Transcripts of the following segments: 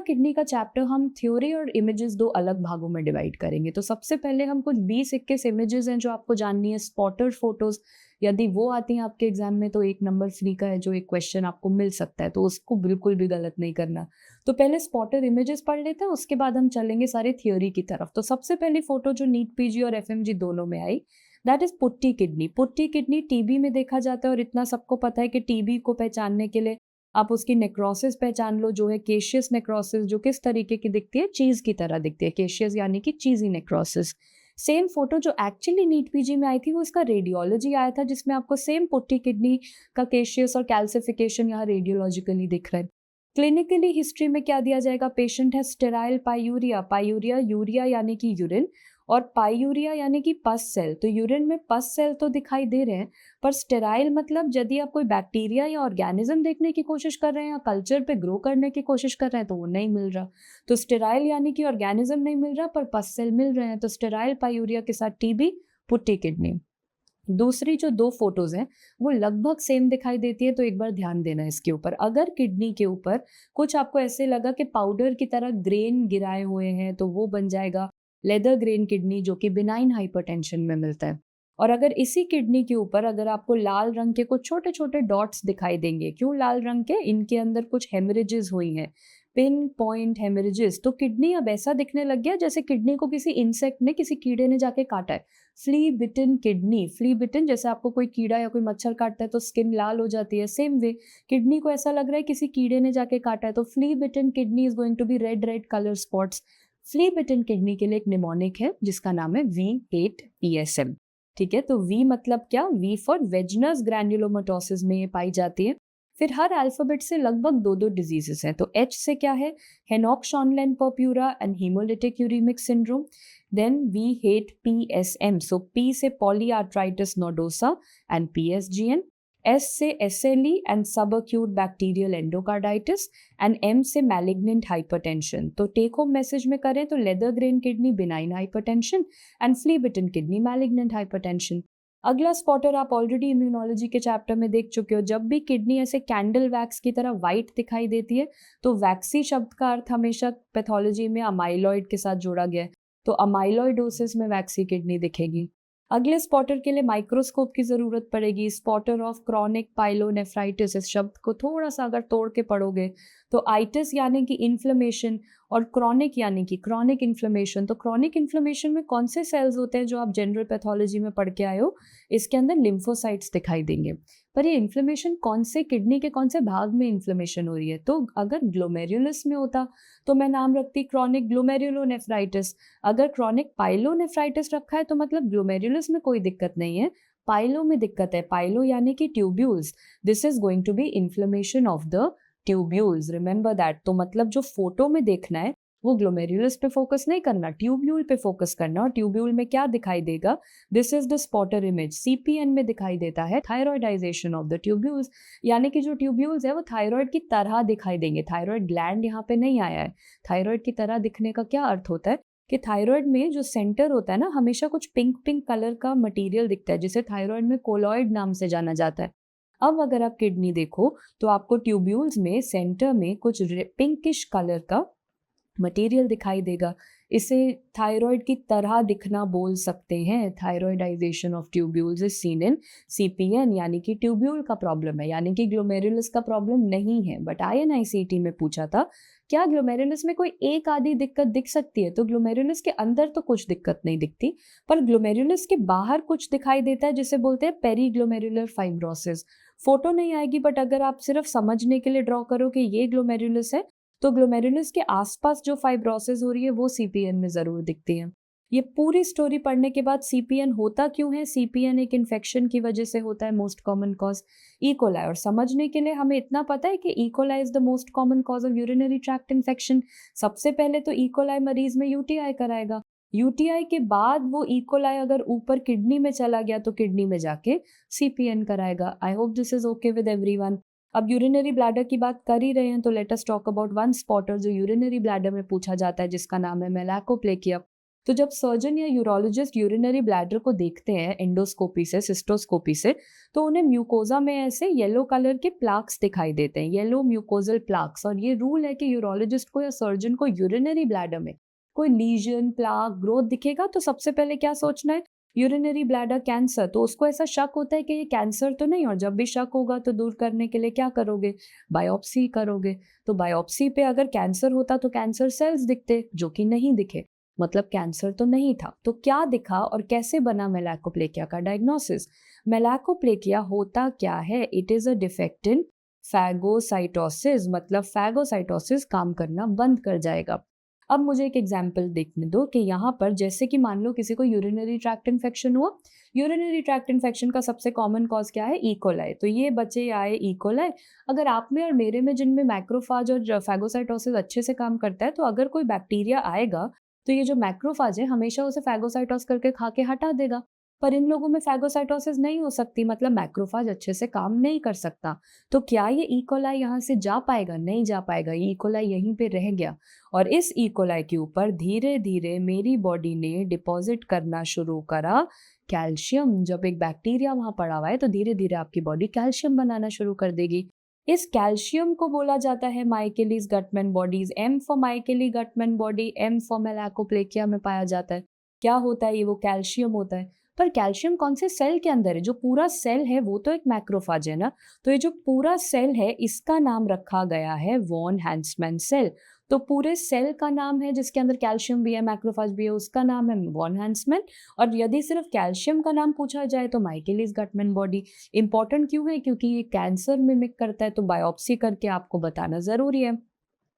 Kidney का chapter हम theory और इमेजेस दो अलग भागों में डिवाइड करेंगे। तो सबसे पहले हम कुछ 20-21 इमेजेस हैं जो आपको जाननी है, स्पॉटर फोटोज। यदि वो आती हैं आपके एग्जाम में तो 1 नंबर फ्री का है, जो एक क्वेश्चन आपको मिल सकता है, तो उसको बिल्कुल भी गलत नहीं करना। तो पहले स्पॉटर इमेजेस पढ़ लेते हैं, उसके बाद हम चलेंगे सारे थ्योरी की तरफ। तो सबसे पहली फोटो जो नीट पीजी और एफएमजी दोनों में आई, that is putty kidney. Putty kidney TB में देखा जाता है, और इतना सबको पता है कि टीबी को पहचानने के लिए आप उसकी नेक्रोसिस पहचान लो, जो है केशियस नेक्रोसिस, जो किस तरीके की दिखती है, चीज की तरह दिखती है। केशियस यानी कि चीजी नेक्रोसिस। सेम फोटो जो एक्चुअली नीट पीजी में आई थी वो इसका रेडियोलॉजी आया था, जिसमें आपको सेम पुट्टी किडनी का केशियस और कैल्सिफिकेशन यहाँ रेडियोलॉजिकली दिख रहा है। क्लिनिकली हिस्ट्री में क्या दिया जाएगा, पेशेंट है स्टेराइल पायूरिया। पायूरिया यूरिया यानी कि यूरिन, और पायूरिया यानी कि पस सेल। तो यूरिन में पस सेल तो दिखाई दे रहे हैं, पर स्टेराइल मतलब यदि आप कोई बैक्टीरिया या ऑर्गेनिज्म देखने की कोशिश कर रहे हैं या कल्चर पे ग्रो करने की कोशिश कर रहे हैं तो वो नहीं मिल रहा। तो स्टेराइल यानी कि ऑर्गेनिज्म नहीं मिल रहा, पर पस सेल मिल रहे हैं। तो स्टेराइल पायूरिया के साथ टीबी, पुट्टी किडनी। दूसरी जो 2 फोटोज हैं वो लगभग सेम दिखाई देती है, तो एक बार ध्यान देना इसके ऊपर। अगर किडनी के ऊपर कुछ आपको ऐसे लगा कि पाउडर की तरह ग्रेन गिराए हुए हैं, तो वो बन जाएगा लेदर ग्रेन किडनी, जो कि बिनाइन हाइपरटेंशन में मिलता है। और अगर इसी किडनी के ऊपर अगर आपको लाल रंग के कुछ छोटे छोटे डॉट्स दिखाई देंगे, क्यों लाल रंग के, इनके अंदर कुछ हेमरेजेस हुई हैं, पिन पॉइंट हेमरेजेस, तो किडनी अब ऐसा दिखने लग गया जैसे किडनी को किसी इंसेक्ट ने, किसी कीड़े ने जाके काटा है। Flee bitten kidney. फ्ली बिटन जैसे आपको कोई कीड़ा या कोई मच्छर काटता है तो स्किन लाल हो जाती है, सेम वे किडनी को ऐसा लग रहा है किसी कीड़े ने जाके काटा है, तो flea bitten kidney is going to be red red colour spots. Flea bitten kidney के लिए एक निमोनिक है जिसका नाम है V8PSM। ठीक है, तो V मतलब क्या, V फॉर वेजनस ग्रैन्युलोमेटोसिस में ये पाई जाती है। फिर हर अल्फाबेट से लगभग 2-2 डिजीजेस हैं। तो H से क्या है, Henoch Schonlein purpura and haemolytic uraemic syndrome. Then V8PSM, so P से polyarteritis nodosa and PSGN। S से SLE and subacute bacterial endocarditis, and M से मैलिग्नेंट हाइपरटेंशन। तो टेक होम मैसेज में करें तो leather grain kidney benign hypertension and flea bitten kidney malignant hypertension. अगला spotter आप already immunology के chapter में देख चुके हो, जब भी किडनी ऐसे कैंडल वैक्स की तरह व्हाइट दिखाई देती है तो वैक्सी शब्द का अर्थ हमेशा पैथोलॉजी में अमाइलॉइड के साथ जोड़ा गया है, तो अमाइलॉइडोसिस में वैक्सी किडनी दिखेगी। अगले स्पॉटर के लिए माइक्रोस्कोप की जरूरत पड़ेगी, स्पॉटर ऑफ क्रॉनिक पाइलोनेफ्राइटिस। इस शब्द को थोड़ा सा अगर तोड़ के पढ़ोगे तो आइटिस यानी कि इन्फ्लेमेशन, और क्रॉनिक यानी कि क्रॉनिक इन्फ्लेमेशन। तो क्रॉनिक इन्फ्लेमेशन में कौन से सेल्स होते हैं जो आप जनरल पैथोलॉजी में पढ़ के आए हो, इसके अंदर लिम्फोसाइट्स दिखाई देंगे। पर ये इन्फ्लेमेशन कौन से किडनी के कौन से भाग में इन्फ्लेमेशन हो रही है, तो अगर ग्लोमेरुलस में होता तो मैं नाम रखती क्रॉनिक ग्लोमेरुलोनेफ्राइटिस। अगर क्रॉनिक पाइलोनेफ्राइटिस रखा है तो मतलब ग्लोमेरुलस में कोई दिक्कत नहीं है, पाइलो में दिक्कत है। पाइलो यानी कि tubules, this is going to be inflammation of the tubules, remember that. तो मतलब जो फोटो में देखना है वो ग्लोमेरुलस पे फोकस नहीं करना, ट्यूब्यूल पे फोकस करना। और ट्यूब्यूल में क्या दिखाई देगा, this is the spotter image. CPN में दिखाई देता है थायरॉइडाइजेशन ऑफ द ट्यूब्यूल्स, यानी कि जो ट्यूब्यूल्स है वो थायराइड की तरह दिखाई देंगे। थायराइड ग्लैंड यहाँ पे नहीं आया है। थायराइड की तरह दिखने का क्या अर्थ होता है कि थायराइड में जो सेंटर होता है ना, हमेशा कुछ पिंक पिंक कलर का मटेरियल दिखता है, जिसे थायराइड में कोलॉइड नाम से जाना जाता है। अब अगर आप किडनी देखो तो आपको ट्यूब्यूल्स में सेंटर में कुछ पिंकिश कलर का मटेरियल दिखाई देगा, इसे थायराइड की तरह दिखना बोल सकते हैं। Thyroidization of tubules is seen in CPN, यानी कि ट्यूब्यूल का प्रॉब्लम है, यानी कि ग्लोमेरुलस का प्रॉब्लम नहीं है। बट INICET में पूछा था क्या ग्लोमेरुलस में कोई एक आधी दिक्कत दिख सकती है, तो ग्लोमेरुलस के अंदर तो कुछ दिक्कत नहीं दिखती, पर ग्लोमेरुलस के बाहर कुछ दिखाई देता है जिसे बोलते हैं पेरीग्लोमेरुलर फाइब्रोसिस। फोटो नहीं आएगी, बट अगर आप सिर्फ समझने के लिए ड्रॉ करो कि ये ग्लोमेरुलस है, तो ग्लोमेरुलस के आसपास जो फाइब्रोसिस हो रही है वो CPN में जरूर दिखती है। ये पूरी स्टोरी पढ़ने के बाद CPN होता क्यों है, CPN एक इन्फेक्शन की वजह से होता है, most common cause E. coli। और समझने के लिए हमें इतना पता है कि E. coli is the most common cause of urinary tract infection. सबसे पहले तो E. coli मरीज में UTI कराएगा, UTI के बाद वो E. coli अगर ऊपर किडनी में चला गया तो किडनी में जाके CPN कराएगा। I hope this is okay with everyone. अब यूरिनरी ब्लैडर की बात कर ही रहे हैं तो let us talk about one spotter जो यूरिनरी ब्लैडर में पूछा जाता है, जिसका नाम है मेलाकोप्लेकिया। तो जब सर्जन या यूरोलॉजिस्ट यूरिनरी ब्लैडर को देखते हैं एंडोस्कोपी से, सिस्टोस्कोपी से, तो उन्हें म्यूकोजा में ऐसे येलो कलर के प्लाक्स दिखाई देते हैं, येलो म्यूकोजल प्लाक्स। और ये रूल है कि यूरोलॉजिस्ट को या सर्जन को यूरिनरी ब्लैडर में कोई लीजन, प्लाक, ग्रोथ दिखेगा तो सबसे पहले क्या सोचना है, यूरिनरी ब्लैडर कैंसर। तो उसको ऐसा शक होता है कि ये कैंसर तो नहीं, और जब भी शक होगा तो दूर करने के लिए क्या करोगे, बायोप्सी करोगे। तो बायोप्सी पे अगर कैंसर होता तो कैंसर सेल्स दिखते, जो कि नहीं दिखे, मतलब कैंसर तो नहीं था। तो क्या दिखा और कैसे बना मेलाकोप्लेकिया का डायग्नोसिस? मेलाकोप्लेकिया होता क्या है? It is a defect in phagocytosis, मतलब फैगोसाइटोसिस काम करना बंद कर जाएगा। अब मुझे एक एग्जाम्पल देखने दो कि यहाँ पर जैसे कि मान लो किसी को यूरिनरी ट्रैक्ट इन्फेक्शन हुआ। यूरिनरी ट्रैक्ट इन्फेक्शन का सबसे कॉमन कॉज क्या है? इकोलाई। तो ये बच्चे आए इकोलाई। अगर आप में और मेरे में जिनमें मैक्रोफाज और फैगोसाइटोसिस अच्छे से काम करता है, तो अगर कोई बैक्टीरिया आएगा तो ये जो मैक्रोफाज है हमेशा उसे फैगोसाइटोस करके खा के हटा देगा। पर इन लोगों में फैगोसाइटोसिस नहीं हो सकती, मतलब मैक्रोफाज अच्छे से काम नहीं कर सकता। तो क्या ये इकोलाई यहाँ से जा पाएगा? नहीं जा पाएगा। इकोलाई यहीं पे रह गया और इस इकोलाई के ऊपर धीरे धीरे मेरी बॉडी ने डिपॉजिट करना शुरू करा कैल्शियम। जब एक बैक्टीरिया वहां पड़ा हुआ है तो धीरे धीरे आपकी बॉडी कैल्शियम बनाना शुरू कर देगी। इस कैल्शियम को बोला जाता है Michaelis Gutmann bodies. M for Michaelis Gutmann body, M for malakoplakia में पाया जाता है। क्या होता है ये? वो कैल्शियम होता है। पर कैल्शियम कौन से सेल के अंदर है? जो पूरा सेल है वो तो एक मैक्रोफाज है ना। तो ये जो पूरा सेल है इसका नाम रखा गया है वॉन हैंसमैन सेल। तो पूरे सेल का नाम है जिसके अंदर कैल्शियम भी है, मैक्रोफाज भी है, उसका नाम है वॉन हैंसमैन। और यदि सिर्फ कैल्शियम का नाम पूछा जाए तो माइकेलिस गटमैन बॉडी। इंपॉर्टेंट क्यों है? क्योंकि ये कैंसर मिमिक करता है, तो बायोप्सी करके आपको बताना जरूरी है।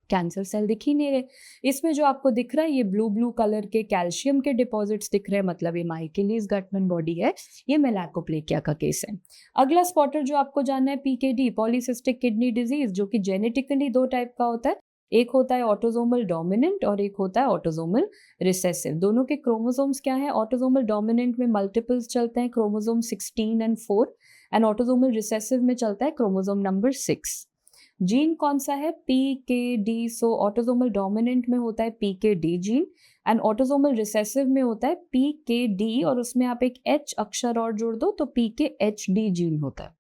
कैंसर सेल दिख ही नहीं रहे। इसमें जो आपको दिख रहा है ये ब्लू ब्लू कलर के कैल्शियम के डिपॉजिट्स दिख रहे हैं, मतलब ये माइकेलिस गटमैन बॉडी है। ये मेलाकोप्लेकिया का केस है। अगला स्पॉटर जो आपको जानना है, पीकेडी, पॉलीसिस्टिक किडनी डिजीज, जो कि जेनेटिकली दो टाइप का होता है। एक होता है ऑटोसोमल डोमिनेंट और एक होता है ऑटोसोमल रिसेसिव। दोनों के क्रोमोसोम्स क्या है? ऑटोसोमल डोमिनेंट में मल्टीपल्स चलते हैं, chromosome 16 and 4, and autosomal recessive में चलता है क्रोमोसोम नंबर 6। जीन कौन सा है? PKD। सो ऑटोसोमल डोमिनेंट में होता है PKD gene, and autosomal recessive में होता है PKD, और उसमें आप एक H अक्षर और जोड़ दो तो PKHD जीन होता है।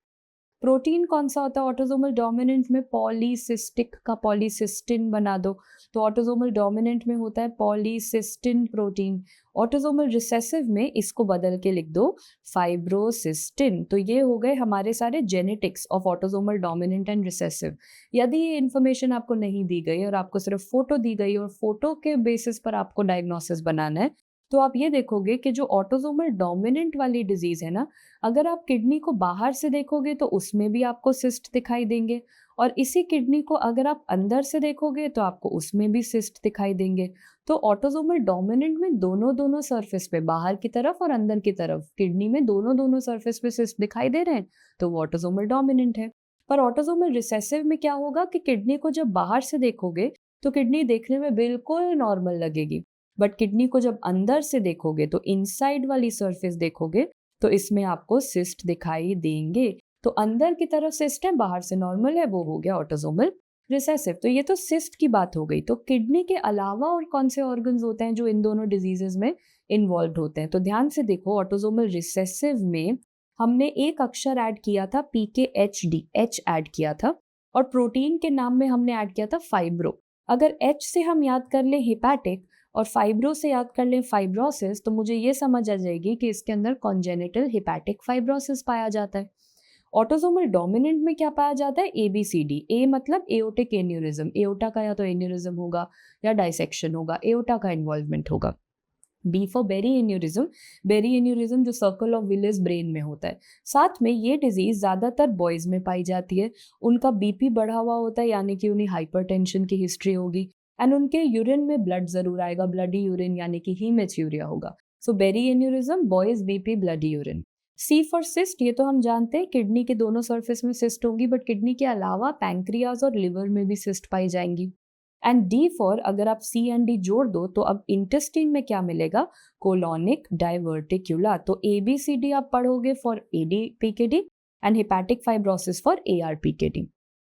प्रोटीन कौन सा होता है ऑटोसोमल डोमिनेंट में? पॉलीसिस्टिक का पॉलीसिस्टिन बना दो, तो ऑटोसोमल डोमिनेंट में होता है पॉलीसिस्टिन प्रोटीन। ऑटोसोमल रिसेसिव में इसको बदल के लिख दो फाइब्रोसिस्टिन। तो ये हो गए हमारे सारे genetics of autosomal dominant and recessive. यदि ये इन्फॉर्मेशन आपको नहीं दी गई और आपको सिर्फ फोटो दी गई और फोटो के बेसिस पर आपको डायग्नोसिस बनाना है, तो आप ये देखोगे कि जो ऑटोसोमल डोमिनेंट वाली डिजीज है ना, अगर आप किडनी को बाहर से देखोगे तो उसमें भी आपको सिस्ट दिखाई देंगे, और इसी किडनी को अगर आप अंदर से देखोगे तो आपको उसमें भी सिस्ट दिखाई देंगे। तो ऑटोसोमल डोमिनेंट में दोनों दोनों सरफेस पे, बाहर की तरफ और अंदर की तरफ, किडनी में दोनों दोनों सरफेस पे सिस्ट दिखाई दे रहे हैं, तो वो ऑटोसोमल डोमिनेंट है। पर ऑटोसोमल रिसेसिव में क्या होगा कि किडनी को जब बाहर से देखोगे तो किडनी देखने में बिल्कुल नॉर्मल लगेगी, बट किडनी को जब अंदर से देखोगे तो इनसाइड वाली सरफेस देखोगे तो इसमें आपको सिस्ट दिखाई देंगे। तो अंदर की तरफ सिस्ट है, बाहर से नॉर्मल है, वो हो गया ऑटोसोमल रिसेसिव। तो ये तो सिस्ट की बात हो गई। तो किडनी के अलावा और कौन से ऑर्गन्स होते हैं जो इन दोनों डिजीजेस में इन्वॉल्व होते हैं? तो ध्यान से देखो, ऑटोसोमल रिसेसिव में हमने एक अक्षर ऐड किया था PKHD, H ऐड किया था, और प्रोटीन के नाम में हमने ऐड किया था फाइब्रो। अगर H से हम याद कर ले हिपैटिक और फाइब्रो से याद कर लें फाइब्रोसिस, तो मुझे ये समझ आ जाएगी कि इसके अंदर कॉन्जेनिटल हिपैटिक फाइब्रोसिस पाया जाता है। ऑटोसोमल डोमिनेंट में क्या पाया जाता है? ABCD। ए मतलब एओटिक एन्यूरिज्म, एओटा का या तो एन्यूरिज्म होगा या डाइसेक्शन होगा, एओटा का इन्वॉल्वमेंट होगा। B for berry aneurysm, berry aneurysm जो सर्कल ऑफ विलिस ब्रेन में होता है। साथ में ये डिजीज ज्यादातर बॉयज में पाई जाती है। उनका BP बढ़ा हुआ होता है, यानी कि उन्हें हाइपरटेंशन की हिस्ट्री होगी, एंड उनके यूरिन में ब्लड जरूर आएगा, ब्लडी यूरिन यानी कि हीमेच्यूरिया होगा। So berry aneurysm, boys BP, bloody urine. C for cyst, ये तो हम जानते हैं किडनी के दोनों सरफेस में सिस्ट होगी, बट किडनी के अलावा पैंक्रियाज और लिवर में भी सिस्ट पाई जाएंगी। एंड D फॉर, अगर आप C एंड D जोड़ दो तो अब इंटेस्टाइन में क्या मिलेगा? कोलोनिक डाइवर्टिक्यूला। तो ABCD आप पढ़ोगे for ADPKD and hepatic fibrosis for ARPKD।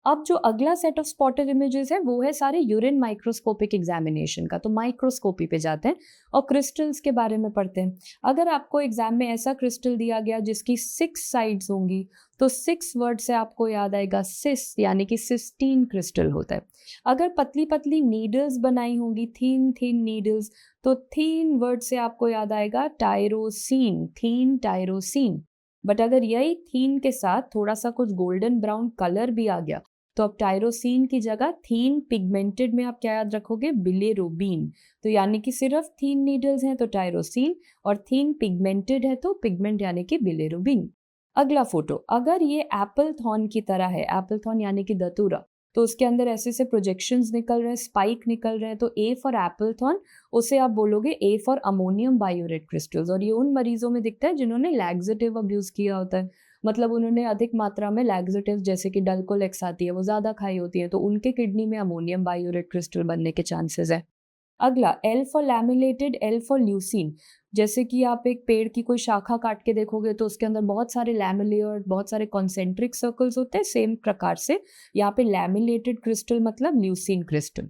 अब जो अगला सेट ऑफ स्पॉटेड इमेजेस है वो है सारे यूरिन माइक्रोस्कोपिक एग्जामिनेशन का। तो माइक्रोस्कोपी पे जाते हैं और क्रिस्टल्स के बारे में पढ़ते हैं। अगर आपको एग्जाम में ऐसा क्रिस्टल दिया गया जिसकी 6 साइड्स होंगी तो 6 वर्ड से आपको याद आएगा सिस, यानी कि सिस्टीन क्रिस्टल होता है। अगर पतली पतली नीडल्स बनाई होंगी, थीन थीन नीडल्स, तो थीन वर्ड से आपको याद आएगा टायरोसिन, थीन टायरोसिन। बट अगर यही थीन के साथ थोड़ा सा कुछ गोल्डन ब्राउन कलर भी आ गया तो अब टायरोसिन की जगह थीन पिगमेंटेड में आप क्या याद रखोगे, बिलिरुबिन। तो यानी कि सिर्फ थीन नीडल्स हैं तो टायरोसिन, और थीन पिगमेंटेड है तो पिगमेंट यानी कि बिलिरुबिन। अगला फोटो, अगर ये एप्पल थॉर्न की तरह है, एप्पल थॉर्न यानी कि दतूरा, तो उसके अंदर ऐसे ऐसे प्रोजेक्शंस निकल रहे हैं, स्पाइक निकल रहे हैं, तो ए फॉर एप्पल थॉर्न, उसे आप बोलोगे ए फॉर अमोनियम बायोरेट क्रिस्टल्स। और ये उन मरीजों में दिखता है जिन्होंने लैक्सेटिव अब्यूज किया होता है, मतलब उन्होंने अधिक मात्रा में लैक्सेटिव जैसे कि डल्कोलेक्स आती है वो ज़्यादा खाई होती है, तो उनके किडनी में अमोनियम बायोरेट क्रिस्टल बनने के चांसेस है। अगला L for lamellated, L for leucine. जैसे कि आप एक पेड़ की कोई शाखा काट के देखोगे तो उसके अंदर बहुत सारे लैमिले और बहुत सारे कॉन्सेंट्रिक सर्कल्स होते हैं, सेम प्रकार से यहाँ पे लैमिलेटेड क्रिस्टल मतलब ल्यूसीन क्रिस्टल।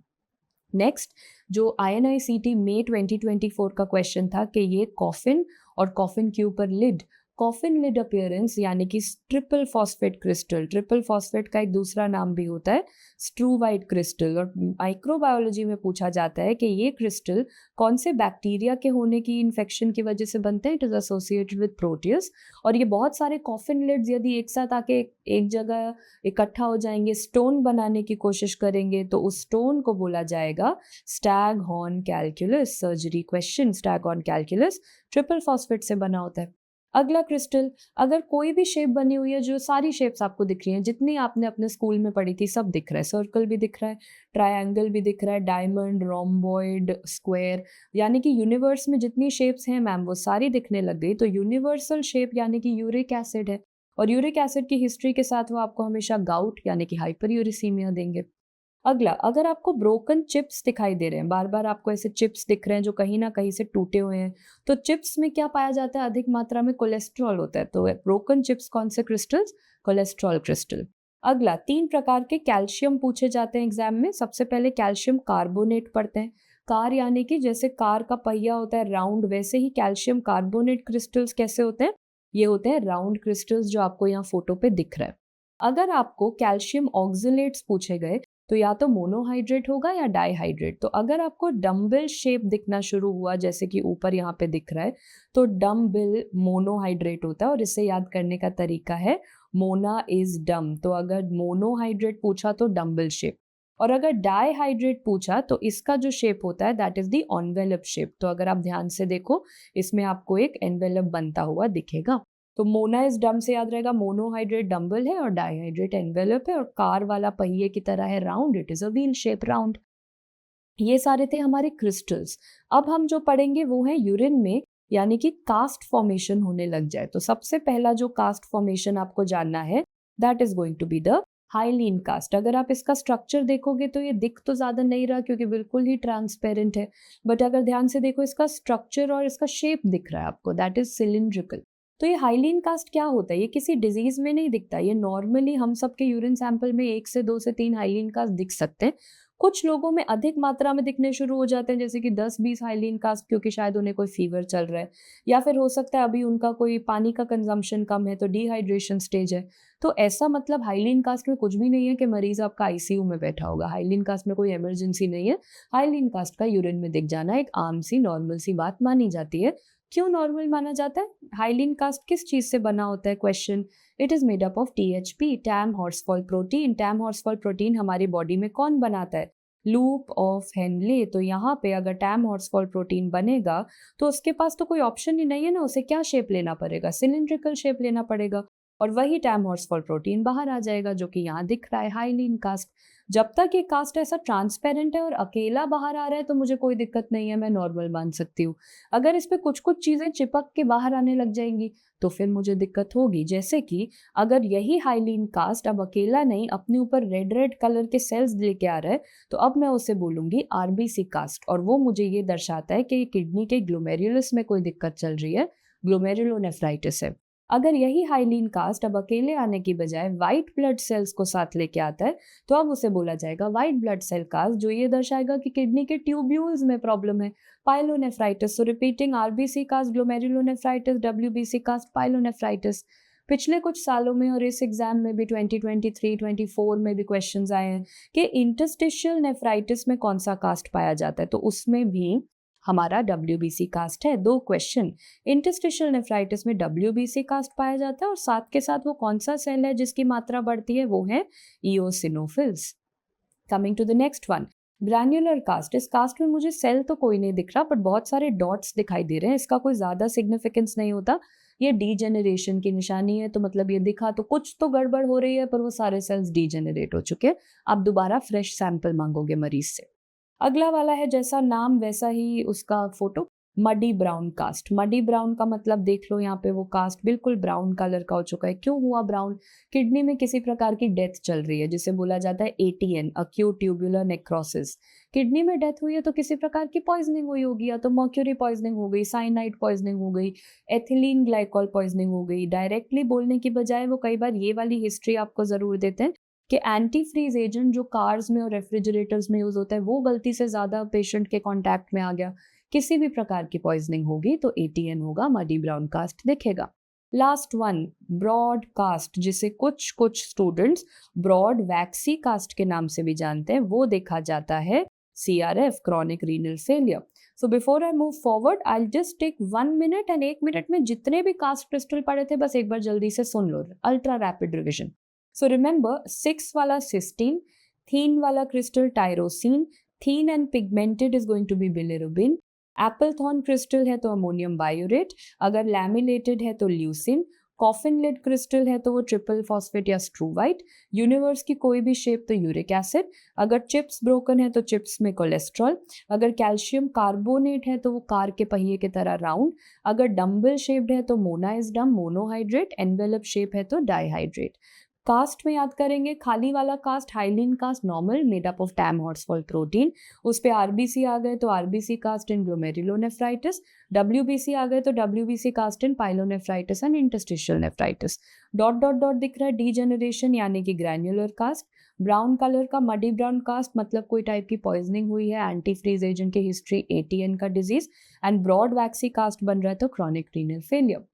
नेक्स्ट, जो INICT मई 2024 का क्वेश्चन था कि ये कॉफिन और कॉफिन के ऊपर लिड, कॉफिन लिड अपीयरेंस यानी कि triple phosphate crystal, triple phosphate का एक दूसरा नाम भी होता है स्ट्रूवाइट क्रिस्टल। और माइक्रोबायोलॉजी में पूछा जाता है कि ये क्रिस्टल कौन से बैक्टीरिया के होने की इन्फेक्शन की वजह से बनते हैं, it is associated with Proteus. और ये बहुत सारे कॉफिन लिड्स यदि एक साथ आके एक जगह इकट्ठा हो जाएंगे, स्टोन बनाने की कोशिश करेंगे, तो उस स्टोन को बोला जाएगा Stag horn calculus. Surgery question, Stag horn calculus triple phosphate से बना होता है। अगला क्रिस्टल, अगर कोई भी शेप बनी हुई है, जो सारी शेप्स आपको दिख रही हैं जितनी आपने अपने स्कूल में पढ़ी थी सब दिख रहा है, सर्कल भी दिख रहा है, ट्रायंगल भी दिख रहा है, डायमंड, रोम्बॉइड, स्क्वायर, यानी कि यूनिवर्स में जितनी शेप्स हैं मैम वो सारी दिखने लग गई। तो यूनिवर्सल शेप यानी कि यूरिक एसिड है, और यूरिक एसिड की हिस्ट्री के साथ वो आपको हमेशा गाउट यानी कि हाइपर यूरिसीमिया देंगे। अगला, अगर आपको ब्रोकन चिप्स दिखाई दे रहे हैं, बार बार आपको ऐसे चिप्स दिख रहे हैं जो कहीं ना कहीं से टूटे हुए हैं, तो चिप्स में क्या पाया जाता है, अधिक मात्रा में कोलेस्ट्रॉल होता है। तो ब्रोकन चिप्स कौन से क्रिस्टल्स, कोलेस्ट्रॉल क्रिस्टल। अगला, 3 प्रकार के कैल्शियम पूछे जाते हैं एग्जाम में। सबसे पहले कैल्शियम कार्बोनेट पढ़ते हैं। कार यानी कि जैसे कार का पहिया होता है राउंड, वैसे ही कैल्शियम कार्बोनेट क्रिस्टल्स कैसे होते हैं, ये होते हैं राउंड क्रिस्टल्स जो आपको यहाँ फोटो पे दिख रहा है। अगर आपको कैल्शियम ऑक्सलेट्स पूछे गए तो या तो मोनोहाइड्रेट होगा या डाईहाइड्रेट। तो अगर आपको डम्बल शेप दिखना शुरू हुआ जैसे कि ऊपर यहाँ पे दिख रहा है, तो डम्बल मोनोहाइड्रेट होता है, और इसे याद करने का तरीका है मोना इज डम। तो अगर मोनोहाइड्रेट पूछा तो डम्बल शेप, और अगर डाईहाइड्रेट पूछा तो इसका जो शेप होता है that is the envelope shape. तो अगर आप ध्यान से देखो इसमें आपको एक एनवेलप बनता हुआ दिखेगा। तो मोना इज डम से याद रहेगा मोनोहाइड्रेट डम्बल है और डाईहाइड्रेट एनवेलप है, और कार वाला पहिए की तरह है round, it is a wheel shape round. ये सारे थे हमारे क्रिस्टल्स। अब हम जो पढ़ेंगे वो है यूरिन में, यानी कि कास्ट फॉर्मेशन होने लग जाए। तो सबसे पहला जो कास्ट फॉर्मेशन आपको जानना है that is going to be the hyaline cast. अगर आप इसका स्ट्रक्चर देखोगे तो ये दिख तो ज्यादा नहीं रहा क्योंकि बिल्कुल ही ट्रांसपेरेंट है, बट अगर ध्यान से देखो इसका स्ट्रक्चर और इसका शेप दिख रहा है आपको, दैट इज सिलिंड्रिकल। तो ये हाइलीन कास्ट क्या होता है, ये किसी डिजीज में नहीं दिखता, ये नॉर्मली हम सबके यूरिन सैंपल में 1 से 2 से 3 हाइलीन कास्ट दिख सकते हैं। कुछ लोगों में अधिक मात्रा में दिखने शुरू हो जाते हैं जैसे कि 10-20 हाइलीन कास्ट, क्योंकि शायद उन्हें कोई फीवर चल रहा है, या फिर हो सकता है अभी उनका कोई पानी का कंजम्पशन कम है तो डिहाइड्रेशन स्टेज है। तो ऐसा मतलब हाइलीन कास्ट में कुछ भी नहीं है कि मरीज आपका ICU में बैठा होगा, हाइलीन कास्ट में कोई इमरजेंसी नहीं है। हाइलीन कास्ट का यूरिन में दिख जाना एक आम सी नॉर्मल सी बात मानी जाती है। क्यों नॉर्मल माना जाता है, हाइलीन कास्ट किस चीज से बना होता है, question, it is made up of THP, time हॉर्सफॉल protein. Time हॉर्सफॉल protein हमारी बॉडी में कौन बनाता है, लूप ऑफ हेनले। तो यहाँ पे अगर टैम हॉर्सफॉल प्रोटीन बनेगा तो उसके पास तो कोई ऑप्शन ही नहीं है ना, उसे क्या शेप लेना पड़ेगा, सिलिंड्रिकल शेप लेना पड़ेगा, और वही टैम हॉर्सफॉल प्रोटीन बाहर आ जाएगा जो कि यहाँ दिख रहा है हाइलीन कास्ट। जब तक ये कास्ट ऐसा ट्रांसपेरेंट है और अकेला बाहर आ रहा है तो मुझे कोई दिक्कत नहीं है, मैं नॉर्मल मान सकती हूँ। अगर इस पे कुछ कुछ चीजें चिपक के बाहर आने लग जाएंगी तो फिर मुझे दिक्कत होगी। जैसे कि अगर यही हाइलीन कास्ट अब अकेला नहीं अपने ऊपर रेड रेड कलर के सेल्स लेके आ रहा है तो अब मैं उसे बोलूंगी RBC कास्ट, और वो मुझे ये दर्शाता है कि किडनी के ग्लोमेरुलस में कोई दिक्कत चल रही है, ग्लोमेरुलोनेफ्राइटिस है। अगर यही हाइलीन कास्ट अब अकेले आने की बजाय वाइट ब्लड सेल्स को साथ लेके आता है तो अब उसे बोला जाएगा वाइट ब्लड सेल कास्ट, जो ये दर्शाएगा कि किडनी के ट्यूब्यूल्स में प्रॉब्लम है, pyelonephritis. So repeating, RBC cast glomerulonephritis, WBC cast pyelonephritis. पिछले कुछ सालों में और इस एग्जाम में भी 2023-24 में भी क्वेश्चंस आए हैं कि इंटरस्टिशियल नेफ्राइटिस में कौन सा कास्ट पाया जाता है, तो उसमें भी हमारा WBC कास्ट है। 2 क्वेश्चन, इंटरस्टिशियल नेफ्राइटिस में WBC कास्ट पाया जाता है और साथ के साथ वो कौन सा सेल है जिसकी मात्रा बढ़ती है, वो है eosinophils. Coming to the next one, granular cast. इस कास्ट में मुझे सेल तो कोई नहीं दिख रहा बट बहुत सारे डॉट्स दिखाई दे रहे हैं। इसका कोई ज्यादा सिग्निफिकेंस नहीं होता, ये डीजेनरेशन की निशानी है, तो मतलब ये दिखा तो कुछ तो गड़बड़ हो रही है, पर वो सारे सेल्स डीजेनरेट हो चुके हैं। आप दोबारा फ्रेश सैंपल मांगोगे मरीज से। अगला वाला है जैसा नाम वैसा ही उसका photo, muddy brown cast. Muddy brown का मतलब देख लो, यहाँ पे वो कास्ट बिल्कुल ब्राउन कलर का हो चुका है। क्यों हुआ ब्राउन? किडनी में किसी प्रकार की डेथ चल रही है जिसे बोला जाता है ATN, acute tubular necrosis. Kidney में डेथ हुई है तो किसी प्रकार की पॉइजनिंग हुई होगी, या तो मर्क्यूरी पॉइजनिंग हो गई, साइनाइड पॉइजनिंग हो गई, एथिलीन ग्लाइकॉल पॉइजनिंग हो गई। डायरेक्टली बोलने की बजाय वो कई बार ये वाली हिस्ट्री आपको जरूर देते हैं कि एंटी फ्रीज एजेंट जो कार्स में और रेफ्रिजरेटर्स में यूज होता है वो गलती से ज्यादा पेशेंट के कांटेक्ट में आ गया, किसी भी प्रकार की पॉइजनिंग होगी तो ATN होगा, मडी ब्राउन कास्ट दिखेगा। लास्ट वन, ब्रॉड कास्ट, जिसे कुछ कुछ स्टूडेंट्स ब्रॉड वैक्सी कास्ट के नाम से भी जानते हैं, वो देखा जाता है CRF, chronic renal failure. So before I move forward I will just take 1 minute and 1 minute में जितने भी कास्ट क्रिस्टल पड़े थे बस एक बार जल्दी से सुन लो, ultra rapid revision. So remember, 6 वाला सिस्टीन, थीन वाला crystal tyrosine, thin and pigmented is going to be bilirubin. Apple thorn crystal है तो अमोनियम बायोरेट, अगर लैमिलेटेड है तो ल्यूसिन, कॉफिन लिड क्रिस्टल है तो वो ट्रिपल फॉस्फेट या स्ट्रूवाइट, यूनिवर्स की कोई भी शेप तो यूरिक एसिड, अगर चिप्स ब्रोकन है तो चिप्स में कोलेस्ट्रॉल, अगर कैल्शियम कार्बोनेट है तो वो कार के पहिए की तरह राउंड, अगर डम्बल शेप्ड है तो mono is dumb, monohydrate, envelope shape है तो डाईहाइड्रेट। कास्ट में याद करेंगे, खाली वाला cast hyaline cast normal made up of Tamm Horsfall protein, उस पे RBC आ गए तो RBC cast in glomerulonephritis, WBC आ गए तो WBC cast in pyelonephritis and interstitial nephritis. Dot dot dot दिख रहा है डीजेनरेशन यानी कि ग्रैन्युलर कास्ट। ब्राउन कलर का मडी ब्राउन कास्ट मतलब कोई टाइप की पॉइजनिंग हुई है, एंटी फ्रीज एजेंट की हिस्ट्री, ATN का disease, and broad waxy cast बन रहा है तो क्रॉनिक रीनल फेलियर।